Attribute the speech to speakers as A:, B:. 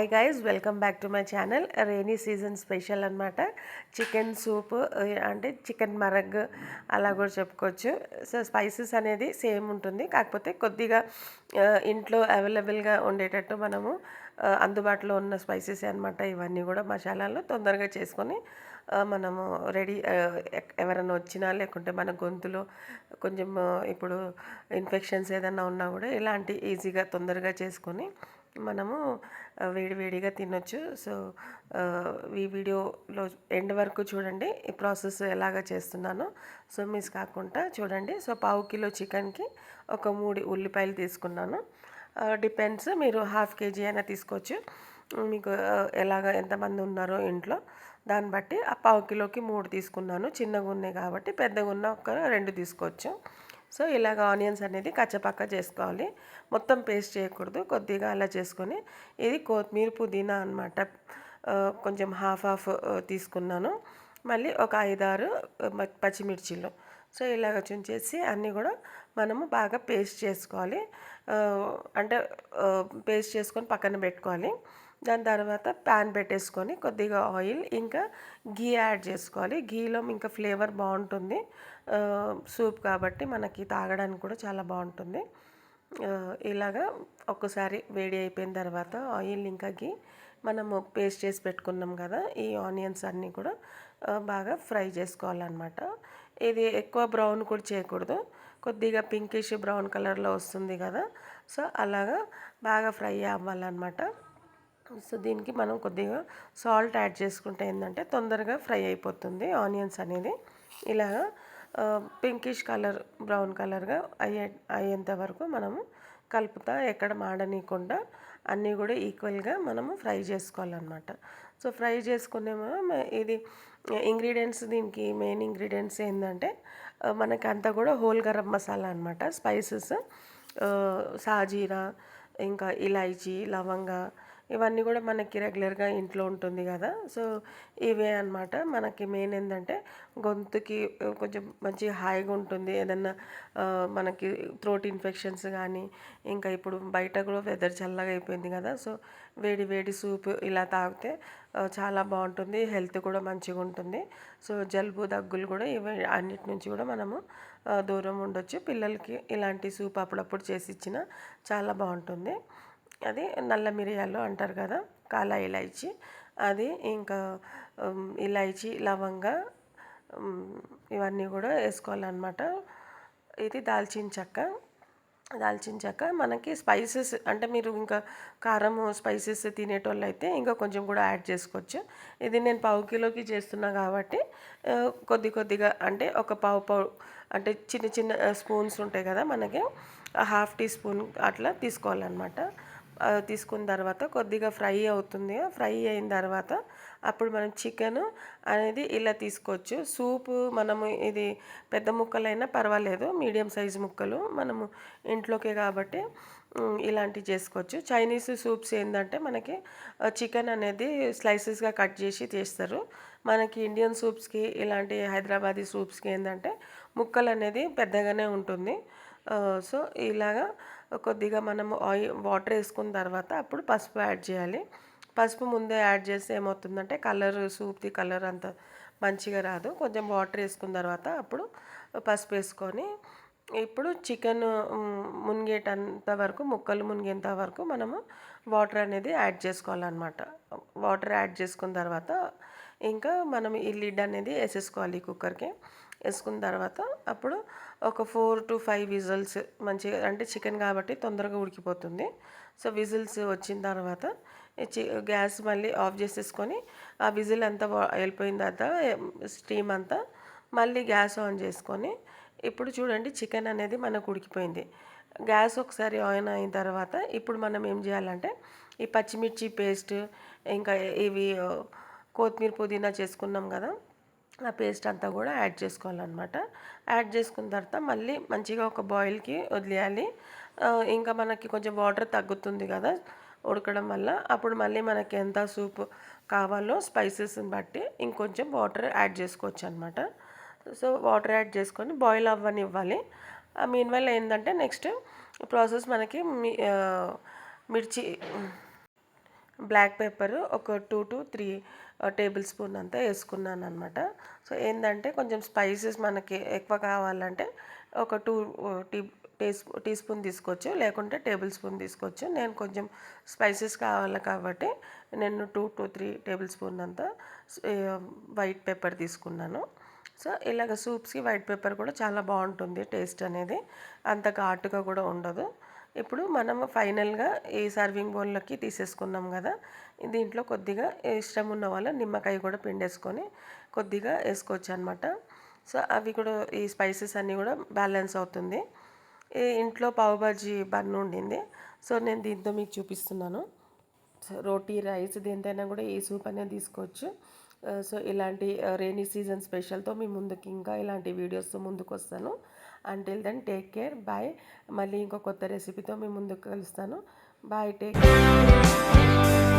A: Hi guys, welcome back to my channel. Rainy season special అనమాట. Chicken soup అంటే chicken marag అలా కూడా చెప్పుకోవచ్చు. సో స్పైసెస్ అనేది సేమ్ ఉంటుంది, కాకపోతే కొద్దిగా ఇంట్లో అవైలబుల్గా ఉండేటట్టు మనము అందుబాటులో ఉన్న స్పైసెస్ అనమాట. ఇవన్నీ కూడా మసాలాలు తొందరగా చేసుకొని మనము రెడీ, ఎవరైనా వచ్చినా లేకుంటే మన గొంతులో కొంచెం ఇప్పుడు ఇన్ఫెక్షన్స్ ఏదైనా ఉన్నా కూడా ఇలాంటి ఈజీగా తొందరగా చేసుకొని మనము వేడివేడిగా తినొచ్చు. సో ఈ వీడియోలో ఎండ్ వరకు చూడండి, ఈ ప్రాసెస్ ఎలాగ చేస్తున్నానో. సో మిస్ కాకుండా చూడండి. సో పావు కిలో చికెన్కి ఒక 3 ఉల్లిపాయలు తీసుకున్నాను. డిపెండ్స్, మీరు హాఫ్ కేజీ అయినా తీసుకోవచ్చు. మీకు ఎంతమంది ఉన్నారో ఇంట్లో దాన్ని బట్టి ఆ పావు కిలోకి 3 తీసుకున్నాను. చిన్నగా ఉన్నాయి కాబట్టి, పెద్దగా ఉన్న ఒక 2 తీసుకోవచ్చు. సో ఇలాగ ఆనియన్స్ అనేది కచ్చపక్క చేసుకోవాలి, మొత్తం పేస్ట్ చేయకూడదు. కొద్దిగా అలా చేసుకొని, ఇది కొత్తిమీర పుదీనా అనమాట. కొంచెం హాఫ్ తీసుకున్నాను. మళ్ళీ ఒక 5-6 పచ్చిమిర్చీలు. సో ఇలాగ చుంచేసి అన్నీ కూడా మనము బాగా పేస్ట్ చేసుకోవాలి. అంటే పేస్ట్ చేసుకొని పక్కన పెట్టుకోవాలి. దాని తర్వాత ప్యాన్ పెట్టేసుకొని కొద్దిగా ఆయిల్ ఇంకా గీ యాడ్ చేసుకోవాలి. గీలో ఇంకా ఫ్లేవర్ బాగుంటుంది. సూప్ కాబట్టి మనకి తాగడానికి కూడా చాలా బాగుంటుంది. ఇలాగా ఒక్కసారి వేడి అయిపోయిన తర్వాత ఆయిల్ ఇంకా గీ మనము పేస్ట్ చేసి పెట్టుకున్నాం కదా, ఈ ఆనియన్స్ అన్నీ కూడా బాగా ఫ్రై చేసుకోవాలన్నమాట. ఇది ఎక్కువ బ్రౌన్ కూడా చేయకూడదు, కొద్దిగా పింకిష్ బ్రౌన్ కలర్లో వస్తుంది కదా. సో అలాగా బాగా ఫ్రై అవ్వాలన్నమాట. సో దీనికి మనం కొద్దిగా సాల్ట్ యాడ్ చేసుకుంటే ఏంటంటే తొందరగా ఫ్రై అయిపోతుంది ఆనియన్స్ అనేది. ఇలాగా పింకిష్ కలర్ బ్రౌన్ కలర్గా అయ్యేంత వరకు మనము కలుపుతా, ఎక్కడ మాడనీయకుండా అన్నీ కూడా ఈక్వల్గా మనము ఫ్రై చేసుకోవాలన్నమాట. సో ఫ్రై చేసుకునేమో ఇది ఇంగ్రీడియంట్స్, దీనికి మెయిన్ ఇంగ్రీడియంట్స్ ఏంటంటే మనకి అంతా కూడా హోల్ గరం మసాలా అనమాట. స్పైసెస్ సాజీరా, ఇంకా ఇలాచీ, లవంగ, ఇవన్నీ కూడా మనకి రెగ్యులర్గా ఇంట్లో ఉంటుంది కదా. సో ఇవే అనమాట మనకి మెయిన్. ఏంటంటే గొంతుకి కొంచెం మంచి హాయిగా ఉంటుంది. ఏదన్నా మనకి థ్రోట్ ఇన్ఫెక్షన్స్ కానీ, ఇంకా ఇప్పుడు బయట కూడా వెదర్ చల్లగా అయిపోయింది కదా. సో వేడి వేడి సూప్ ఇలా తాగితే చాలా బాగుంటుంది, హెల్త్ కూడా మంచిగా ఉంటుంది. సో జలుబు దగ్గులు కూడా ఇవి అన్నిటి నుంచి కూడా మనము దూరం ఉండొచ్చు. పిల్లలకి ఇలాంటి సూప్ అప్పుడప్పుడు చేసి ఇచ్చిన చాలా బాగుంటుంది. అది నల్ల మిరియాలు అంటారు కదా, కాలా ఇలాచీ, అది ఇంకా ఇలాచీ, లవంగ, ఇవన్నీ కూడా వేసుకోవాలన్నమాట. ఇది దాల్చిన చెక్క మనకి స్పైసెస్ అంటే మీరు ఇంకా కారం స్పైసెస్ తినేటోళ్ళు అయితే ఇంకా కొంచెం కూడా యాడ్ చేసుకోవచ్చు. ఇది నేను పావు కిలోకి చేస్తున్నా కాబట్టి కొద్దిగా అంటే ఒక పావు అంటే చిన్న చిన్న స్పూన్స్ ఉంటాయి కదా మనకి, హాఫ్ టీ స్పూన్ అట్లా తీసుకోవాలన్నమాట. తీసుకున్న తర్వాత కొద్దిగా ఫ్రై అవుతుంది. ఫ్రై అయిన తర్వాత అప్పుడు మనం చికెన్ అనేది ఇలా తీసుకోవచ్చు. సూపు మనము ఇది పెద్ద ముక్కలైనా పర్వాలేదు, మీడియం సైజు ముక్కలు మనము ఇంట్లోకే కాబట్టి ఇలాంటివి చేసుకోవచ్చు. చైనీస్ సూప్స్ ఏంటంటే మనకి చికెన్ అనేది స్లైసెస్గా కట్ చేసి చేస్తారు. మనకి ఇండియన్ సూప్స్కి, ఇలాంటి హైదరాబాదీ సూప్స్కి ఏంటంటే ముక్కలు అనేది పెద్దగానే ఉంటుంది. సో ఇలాగా కొద్దిగా మనము వాటర్ వేసుకున్న తర్వాత అప్పుడు పసుపు యాడ్ చేయాలి. పసుపు ముందే యాడ్ చేస్తే ఏమవుతుందంటే సూప్ది కలర్ అంత మంచిగా రాదు. కొంచెం వాటర్ వేసుకున్న తర్వాత అప్పుడు పసుపు వేసుకొని ఇప్పుడు చికెన్ మునిగేటంత వరకు, ముక్కలు మునిగేంత వరకు మనము వాటర్ అనేది యాడ్ చేసుకోవాలన్నమాట. వాటర్ యాడ్ చేసుకున్న తర్వాత ఇంకా మనం ఈ లిడ్ అనేది వేసేసుకోవాలి కుక్కర్కి. వేసుకున్న తర్వాత అప్పుడు ఒక 4 to 5 విజిల్స్ మంచిగా, అంటే చికెన్ కాబట్టి తొందరగా ఉడికిపోతుంది. సో విజిల్స్ వచ్చిన తర్వాత గ్యాస్ మళ్ళీ ఆఫ్ చేసేసుకొని ఆ విజిల్ అంతా వెళ్ళిపోయిన తర్వాత స్టీమ్ అంతా మళ్ళీ గ్యాస్ ఆన్ చేసుకొని, ఇప్పుడు చూడండి చికెన్ అనేది మనకు ఉడికిపోయింది. గ్యాస్ ఒకసారి ఆన్ అయిన తర్వాత ఇప్పుడు మనం ఏం చేయాలంటే ఈ పచ్చిమిర్చి పేస్ట్, ఇంకా ఇవి కొత్తిమీర పుదీనా చేసుకున్నాం కదా, ఆ పేస్ట్ అంతా కూడా యాడ్ చేసుకోవాలన్నమాట. యాడ్ చేసుకున్న తర్వాత మళ్ళీ మంచిగా ఒక బాయిల్కి వదిలేయాలి. ఇంకా మనకి కొంచెం వాటర్ తగ్గుతుంది కదా ఉడకడం వల్ల, అప్పుడు మళ్ళీ మనకి ఎంత సూప్ కావాలో స్పైసెస్ని బట్టి ఇంకొంచెం వాటర్ యాడ్ చేసుకోవచ్చు అనమాట. సో వాటర్ యాడ్ చేసుకొని బాయిల్ అవ్వనివ్వాలి. మీన్ వల్ల ఏంటంటే నెక్స్ట్ ప్రాసెస్ మనకి మిర్చి బ్లాక్ పెప్పర్ ఒక 2 to 3 టేబుల్ స్పూన్ అంతా వేసుకున్నాను అనమాట. సో ఏంటంటే కొంచెం స్పైసెస్ మనకి ఎక్కువ కావాలంటే ఒక 2 టీ టీ స్పూన్ తీసుకోవచ్చు, లేకుంటే టేబుల్ స్పూన్ తీసుకోవచ్చు. నేను కొంచెం స్పైసెస్ కావాలి కాబట్టి నేను 2 to 3 టేబుల్ స్పూన్ అంతా వైట్ పెప్పర్ తీసుకున్నాను. సో ఇలాగ సూప్స్కి వైట్ పెప్పర్ కూడా చాలా బాగుంటుంది, టేస్ట్ అనేది అంత ఘాటుగా కూడా ఉండదు. ఇప్పుడు మనం ఫైనల్గా ఈ సర్వింగ్ బౌల్లోకి తీసేసుకున్నాం కదా, దీంట్లో కొద్దిగా ఇష్టం ఉన్న వాళ్ళు నిమ్మకాయ కూడా పిండేసుకొని కొద్దిగా వేసుకోవచ్చు అనమాట. సో అవి కూడా ఈ స్పైసెస్ అన్నీ కూడా బ్యాలెన్స్ అవుతుంది. ఈ ఇంట్లో పావు బాజీ బన్ ఉండింది, సో నేను దీంతో మీకు చూపిస్తున్నాను. సో రోటీ రైస్ దేనితైనా కూడా ఈ సూప్ అనేది తీసుకోవచ్చు. సో ఇలాంటి రెయినీ సీజన్ స్పెషల్తో మీ ముందుకి ఇంకా ఇలాంటి వీడియోస్తో ముందుకు వస్తాను. Until then take care, bye. మళ్ళీ ఇంకో కొత్త రెసిపీతో మీ ముందుకు కలుస్తాను. Bye, take care.